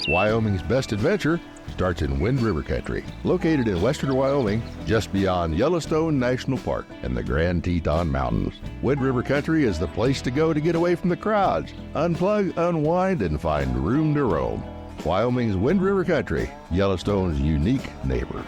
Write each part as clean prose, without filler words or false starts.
Wyoming's best adventure starts in Wind River Country, located in western Wyoming, just beyond Yellowstone National Park and the Grand Teton Mountains. Wind River Country is the place to go to get away from the crowds, unplug, unwind, and find room to roam. Wyoming's Wind River Country, Yellowstone's unique neighbor.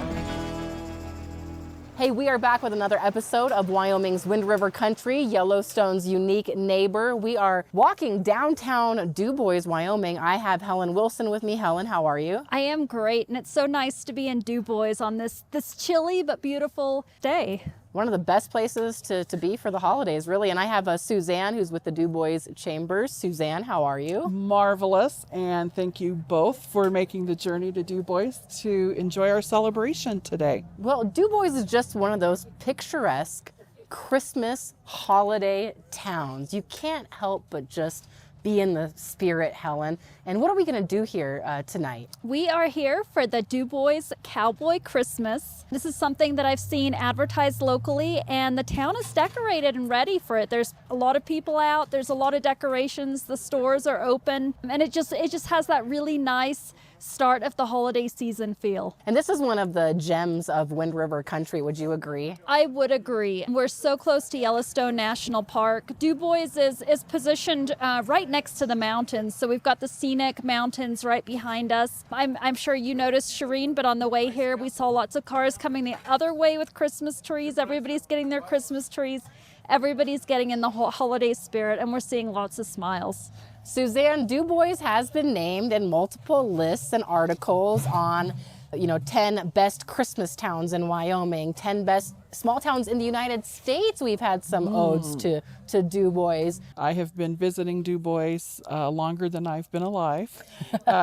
Hey, we are back with another episode of Wyoming's Wind River Country, Yellowstone's unique neighbor. We are walking downtown Dubois, Wyoming. I have Helen Wilson with me. Helen, how are you? I am great, and it's so nice to be in Dubois on this chilly but beautiful day. One of the best places to be for the holidays, really. And I have Suzanne, who's with the Dubois Chambers. Suzanne, how are you? Marvelous, and thank you both for making the journey to Dubois to enjoy our celebration today. Well, Dubois is just one of those picturesque Christmas holiday towns. You can't help but just be in the spirit, Helen. And what are we going to do here tonight? We are here for the Dubois Cowboy Christmas. This is something that I've seen advertised locally, and the town is decorated and ready for it. There's a lot of people out. There's a lot of decorations. The stores are open, and it just has that really nice start of the holiday season feel. And this is one of the gems of Wind River Country. Would you agree? I would agree. We're so close to Yellowstone National Park. Dubois is positioned right next to the mountains. So we've got the scenic mountains right behind us. I'm sure you noticed, Charene, but on the way here, we saw lots of cars coming the other way with Christmas trees. Everybody's getting their Christmas trees. Everybody's getting in the holiday spirit, and we're seeing lots of smiles. Suzanne, Dubois has been named in multiple lists and articles on, 10 best Christmas towns in Wyoming, 10 best small towns in the United States. We've had some odes to Dubois. I have been visiting Dubois longer than I've been alive.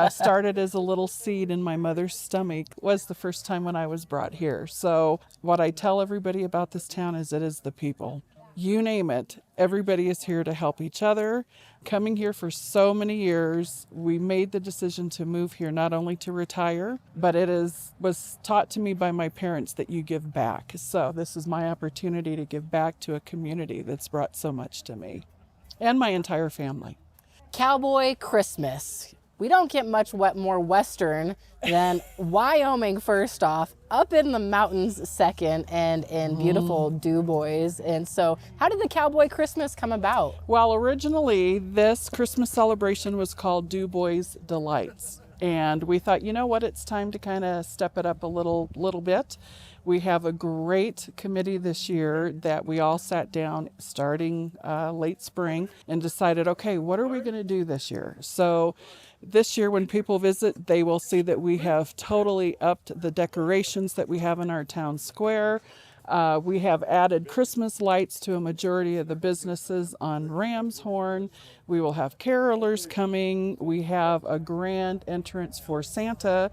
Started as a little seed in my mother's stomach. Was the first time when I was brought here. So what I tell everybody about this town is it is the people. You name it, everybody is here to help each other. Coming here for so many years, we made the decision to move here not only to retire, but was taught to me by my parents that you give back. So this is my opportunity to give back to a community that's brought so much to me and my entire family. Cowboy Christmas. We don't get much more Western than Wyoming, first off, up in the mountains second, and in beautiful Dubois. And so how did the Cowboy Christmas come about? Well, originally this Christmas celebration was called Dubois Delights. And we thought, you know what, it's time to kind of step it up a little bit. We have a great committee this year that we all sat down starting late spring and decided, okay, what are we going to do this year? So this year when people visit, they will see that we have totally upped the decorations that we have in our town square. We have added Christmas lights to a majority of the businesses on Ramshorn. We will have carolers coming. We have a grand entrance for Santa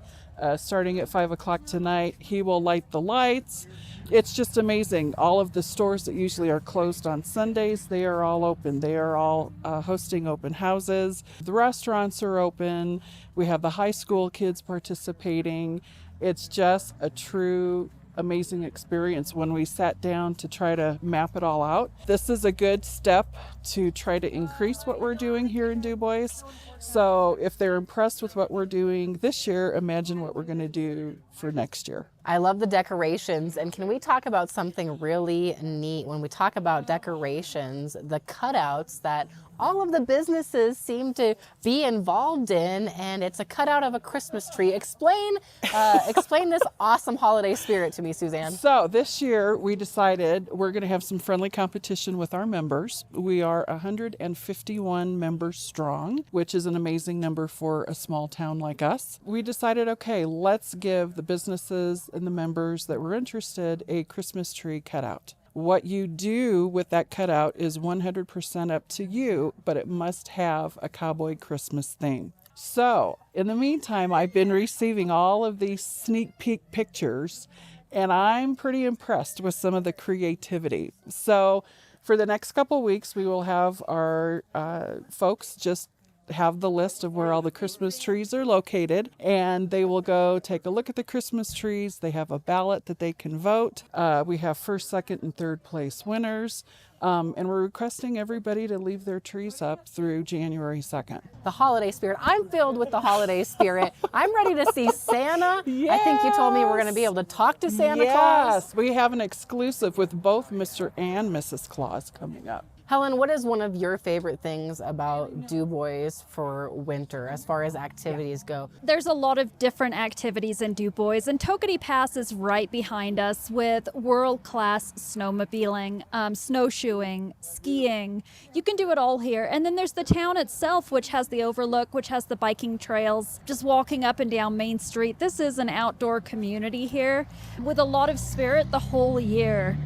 starting at 5 o'clock tonight. He will light the lights. It's just amazing. All of the stores that usually are closed on Sundays, they are all open. They are all hosting open houses. The restaurants are open. We have the high school kids participating. It's just a true amazing experience when we sat down to try to map it all out. This is a good step to try to increase what we're doing here in Dubois. So if they're impressed with what we're doing this year, imagine what we're going to do for next year. I love the decorations. And can we talk about something really neat? When we talk about decorations, the cutouts that all of the businesses seem to be involved in, and it's a cutout of a Christmas tree. Explain this awesome holiday spirit to me, Suzanne. So this year we decided we're going to have some friendly competition with our members. We are 151 members strong, which is an amazing number for a small town like us. We decided, okay, let's give the businesses and the members that were interested a Christmas tree cutout. What you do with that cutout is 100% up to you, but it must have a Cowboy Christmas theme. So, in the meantime, I've been receiving all of these sneak peek pictures, and I'm pretty impressed with some of the creativity. So, for the next couple weeks, we will have our folks just have the list of where all the Christmas trees are located, and they will go take a look at the Christmas trees. They have a ballot that they can vote. We have first, second, and third place winners. And we're requesting everybody to leave their trees up through January 2nd. The holiday spirit. I'm filled with the holiday spirit. I'm ready to see Santa. I think you told me we're going to be able to talk to Santa Claus. Yes, we have an exclusive with both Mr. and Mrs. Claus coming up. Helen, what is one of your favorite things about Dubois for winter as far as activities go? There's a lot of different activities in Dubois, and Tokenie Pass is right behind us with world-class snowmobiling, snowshoeing, skiing. You can do it all here. And then there's the town itself, which has the overlook, which has the biking trails, just walking up and down Main Street. This is an outdoor community here with a lot of spirit the whole year.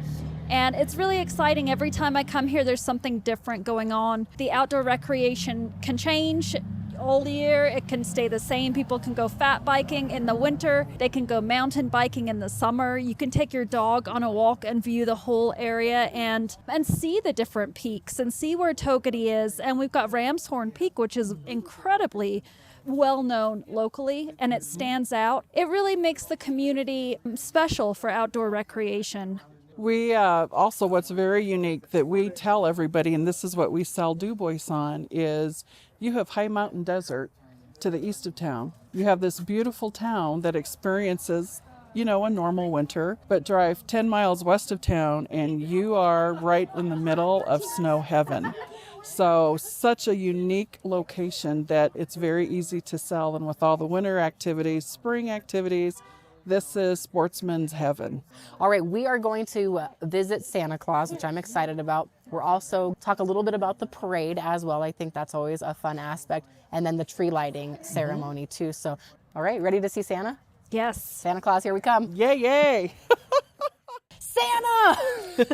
And it's really exciting. Every time I come here, there's something different going on. The outdoor recreation can change all year. It can stay the same. People can go fat biking in the winter. They can go mountain biking in the summer. You can take your dog on a walk and view the whole area and see the different peaks and see where Tokenie is. And we've got Ramshorn Peak, which is incredibly well known locally, and it stands out. It really makes the community special for outdoor recreation. We also, what's very unique that we tell everybody, and this is what we sell Dubois on, is you have high mountain desert to the east of town. You have this beautiful town that experiences, a normal winter, but drive 10 miles west of town and you are right in the middle of snow heaven. So such a unique location that it's very easy to sell. And with all the winter activities, spring activities, this is sportsman's heaven. All right, we are going to visit Santa Claus, which I'm excited about. We're also talk a little bit about the parade as well. I think that's always a fun aspect. And then the tree lighting ceremony too. So, all right, ready to see Santa? Yes. Santa Claus, here we come. Yay, yay. Santa!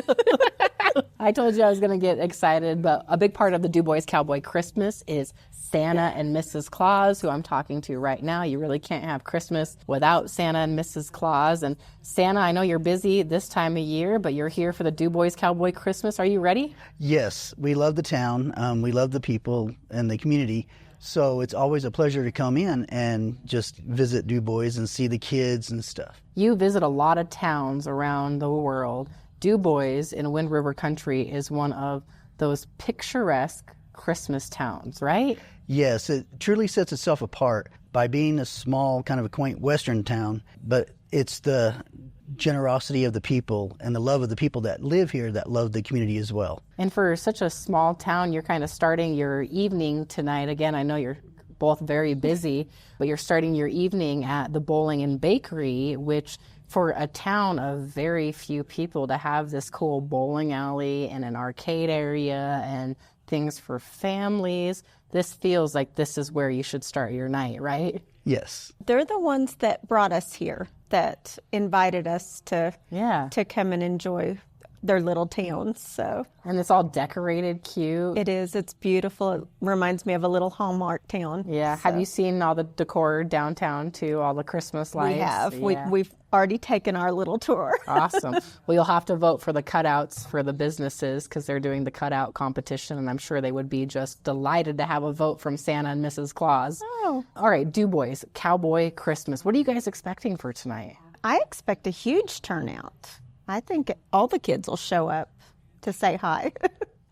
I told you I was going to get excited, but a big part of the Dubois Cowboy Christmas is Santa and Mrs. Claus, who I'm talking to right now. You really can't have Christmas without Santa and Mrs. Claus. And Santa, I know you're busy this time of year, but you're here for the Dubois Cowboy Christmas. Are you ready? Yes, we love the town. We love the people and the community. So it's always a pleasure to come in and just visit Dubois and see the kids and stuff. You visit a lot of towns around the world. Dubois in Wind River Country is one of those picturesque Christmas towns, right? Yes, it truly sets itself apart by being a small, kind of a quaint western town, but it's the generosity of the people and the love of the people that live here that love the community as well. And for such a small town, you're kind of starting your evening tonight. Again, I know you're both very busy, but you're starting your evening at the Bowling and Bakery, which for a town of very few people to have this cool bowling alley and an arcade area and things for families, this feels like this is where you should start your night, right? Yes. They're the ones that brought us here, that invited us to come and enjoy their little towns. So, and it's all decorated cute. It is. It's beautiful. It reminds me of a little Hallmark town. Yeah. So. Have you seen all the decor downtown too? All the Christmas lights? We have. Yeah. We've already taken our little tour. Awesome. Well, you'll have to vote for the cutouts for the businesses because they're doing the cutout competition, and I'm sure they would be just delighted to have a vote from Santa and Mrs. Claus. Oh. All right, Dubois Cowboy Christmas. What are you guys expecting for tonight? I expect a huge turnout. I think all the kids will show up to say hi.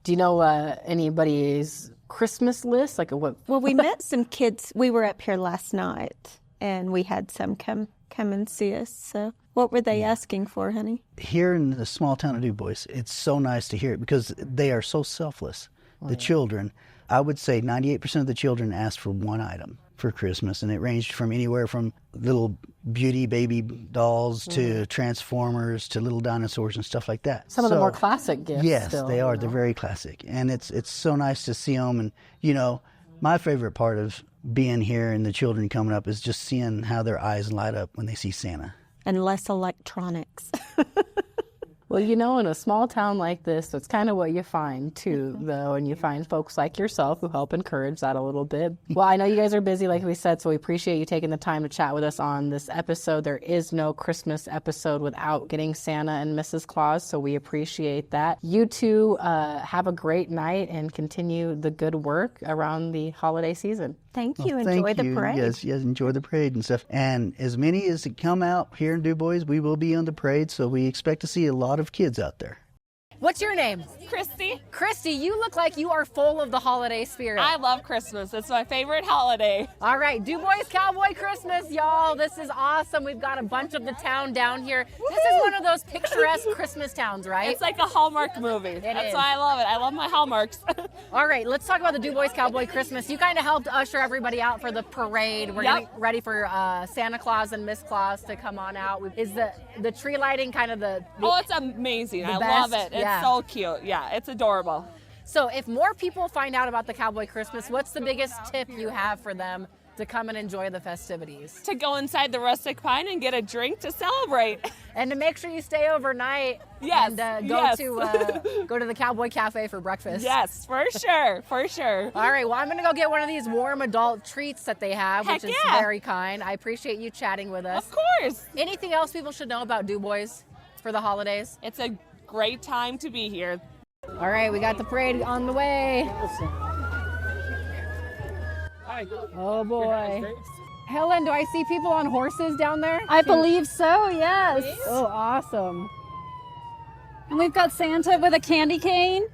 Do you know anybody's Christmas list? Like what? Well, we met some kids. We were up here last night, and we had some come and see us. So what were they asking for, honey? Here in the small town of Dubois, it's so nice to hear it because they are so selfless. The children, I would say 98% of the children asked for one item for Christmas, and it ranged from anywhere from little beauty baby dolls to Transformers to little dinosaurs and stuff like that. Some of the more classic gifts. Yes, still, they are. They're very classic, and it's so nice to see them. And my favorite part of being here and the children coming up is just seeing how their eyes light up when they see Santa. And less electronics. Well, in a small town like this, that's kind of what you find, too, though, and you find folks like yourself who help encourage that a little bit. Well, I know you guys are busy, like we said, so we appreciate you taking the time to chat with us on this episode. There is no Christmas episode without getting Santa and Mrs. Claus, so we appreciate that. You two have a great night and continue the good work around the holiday season. Thank you. Well, enjoy the parade. Yes, enjoy the parade and stuff. And as many as come out here in Dubois, we will be on the parade, so we expect to see a lot of kids out there. What's your name? Christy. Christy, you look like you are full of the holiday spirit. I love Christmas. It's my favorite holiday. All right, Dubois Cowboy Christmas, y'all. This is awesome. We've got a bunch of the town down here. This is one of those picturesque Christmas towns, right? It's like a Hallmark movie. That's why I love it. I love my Hallmarks. All right, let's talk about the Dubois Cowboy Christmas. You kind of helped usher everybody out for the parade. We're getting ready for Santa Claus and Miss Claus to come on out. Is the tree lighting kind of the oh, it's amazing. I best? love it. It's so cute. Yeah, it's adorable. So if more people find out about the Cowboy Christmas, what's the biggest tip you have for them to come and enjoy the festivities? To go inside the rustic pine and get a drink to celebrate. And to make sure you stay overnight. Yes. And go to the Cowboy Cafe for breakfast. Yes, for sure, for sure. All right, well, I'm going to go get one of these warm adult treats that they have, which is very kind. I appreciate you chatting with us. Of course. Anything else people should know about Dubois for the holidays? It's a great time to be here. All right, we got the parade on the way. Oh boy. Helen, do I see people on horses down there? I believe so, yes. Oh, awesome. And we've got Santa with a candy cane.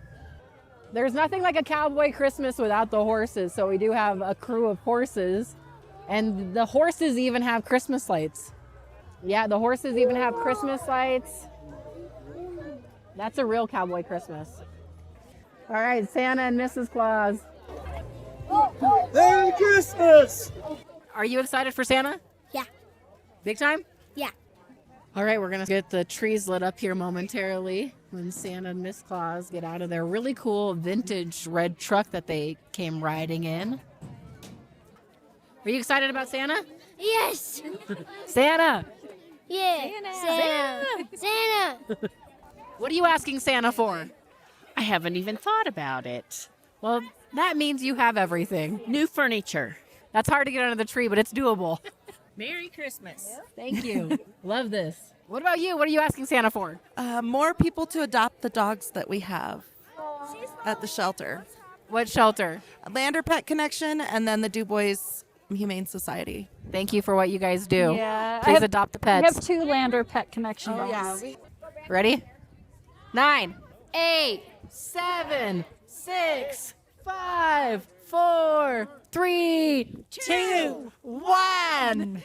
There's nothing like a Cowboy Christmas without the horses, so we do have a crew of horses. And the horses even have Christmas lights. Yeah, the horses even have Christmas lights. That's a real Cowboy Christmas. All right, Santa and Mrs. Claus. Merry Christmas! Are you excited for Santa? Yeah. Big time? Yeah. All right, we're going to get the trees lit up here momentarily when Santa and Miss Claus get out of their really cool vintage red truck that they came riding in. Are you excited about Santa? Yes. Santa! Yeah. Santa. What are you asking Santa for? I haven't even thought about it. Well, that means you have everything. New furniture. That's hard to get under the tree, but it's doable. Merry Christmas. Thank you. Love this. What about you? What are you asking Santa for? More people to adopt the dogs that we have at the shelter. What shelter? Lander Pet Connection and then the Dubois Humane Society. Thank you for what you guys do. Yeah. Please adopt the pets. We have 2 Lander Pet Connection dogs. Ready? 9, 8, 7, 6, 5, 4, 3, 2, 1.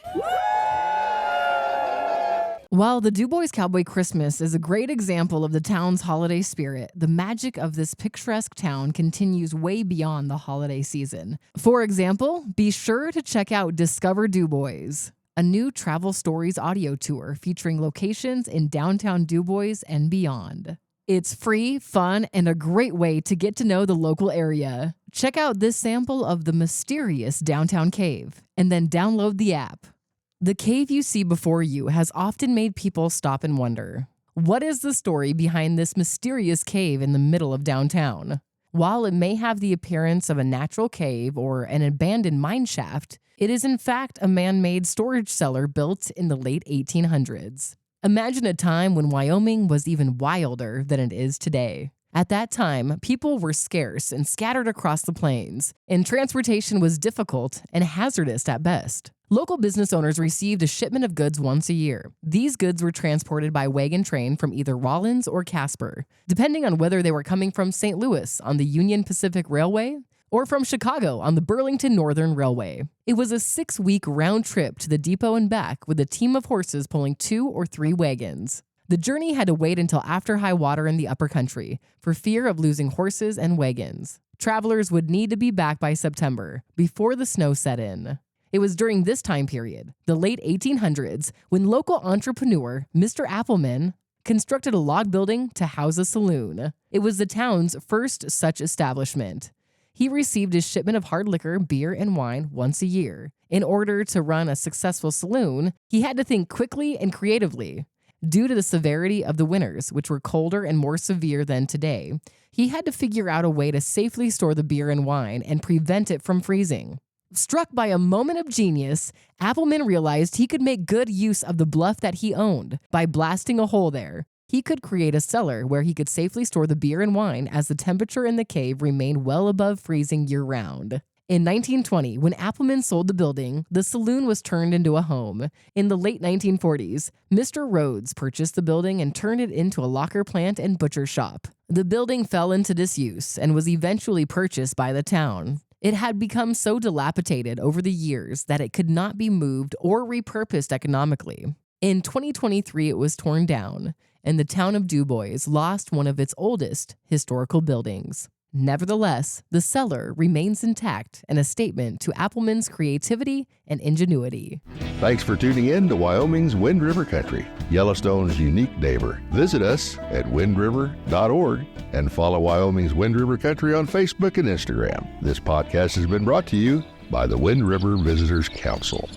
While the Dubois Cowboy Christmas is a great example of the town's holiday spirit, the magic of this picturesque town continues way beyond the holiday season. For example, be sure to check out Discover Dubois, a new travel stories audio tour featuring locations in downtown Dubois and beyond. It's free, fun, and a great way to get to know the local area. Check out this sample of the mysterious downtown cave, and then download the app. The cave you see before you has often made people stop and wonder, what is the story behind this mysterious cave in the middle of downtown? While it may have the appearance of a natural cave or an abandoned mine shaft, it is in fact a man-made storage cellar built in the late 1800s. Imagine a time when Wyoming was even wilder than it is today. At that time, people were scarce and scattered across the plains, and transportation was difficult and hazardous at best. Local business owners received a shipment of goods once a year. These goods were transported by wagon train from either Rawlins or Casper, depending on whether they were coming from St. Louis on the Union Pacific Railway or from Chicago on the Burlington Northern Railway. It was a 6-week round trip to the depot and back with a team of horses pulling 2 or 3 wagons. The journey had to wait until after high water in the upper country for fear of losing horses and wagons. Travelers would need to be back by September, before the snow set in. It was during this time period, the late 1800s, when local entrepreneur Mr. Appleman constructed a log building to house a saloon. It was the town's first such establishment. He received his shipment of hard liquor, beer, and wine once a year. In order to run a successful saloon, he had to think quickly and creatively. Due to the severity of the winters, which were colder and more severe than today, he had to figure out a way to safely store the beer and wine and prevent it from freezing. Struck by a moment of genius, Appleman realized he could make good use of the bluff that he owned by blasting a hole there. He could create a cellar where he could safely store the beer and wine as the temperature in the cave remained well above freezing year-round. In 1920, when Appleman sold the building, the saloon was turned into a home. In the late 1940s, Mr. Rhodes purchased the building and turned it into a locker plant and butcher shop. The building fell into disuse and was eventually purchased by the town. It had become so dilapidated over the years that it could not be moved or repurposed economically. In 2023, it was torn down, and the town of Dubois lost one of its oldest historical buildings. Nevertheless, the cellar remains intact and a statement to Appleman's creativity and ingenuity. Thanks for tuning in to Wyoming's Wind River Country, Yellowstone's unique neighbor. Visit us at windriver.org and follow Wyoming's Wind River Country on Facebook and Instagram. This podcast has been brought to you by the Wind River Visitors Council.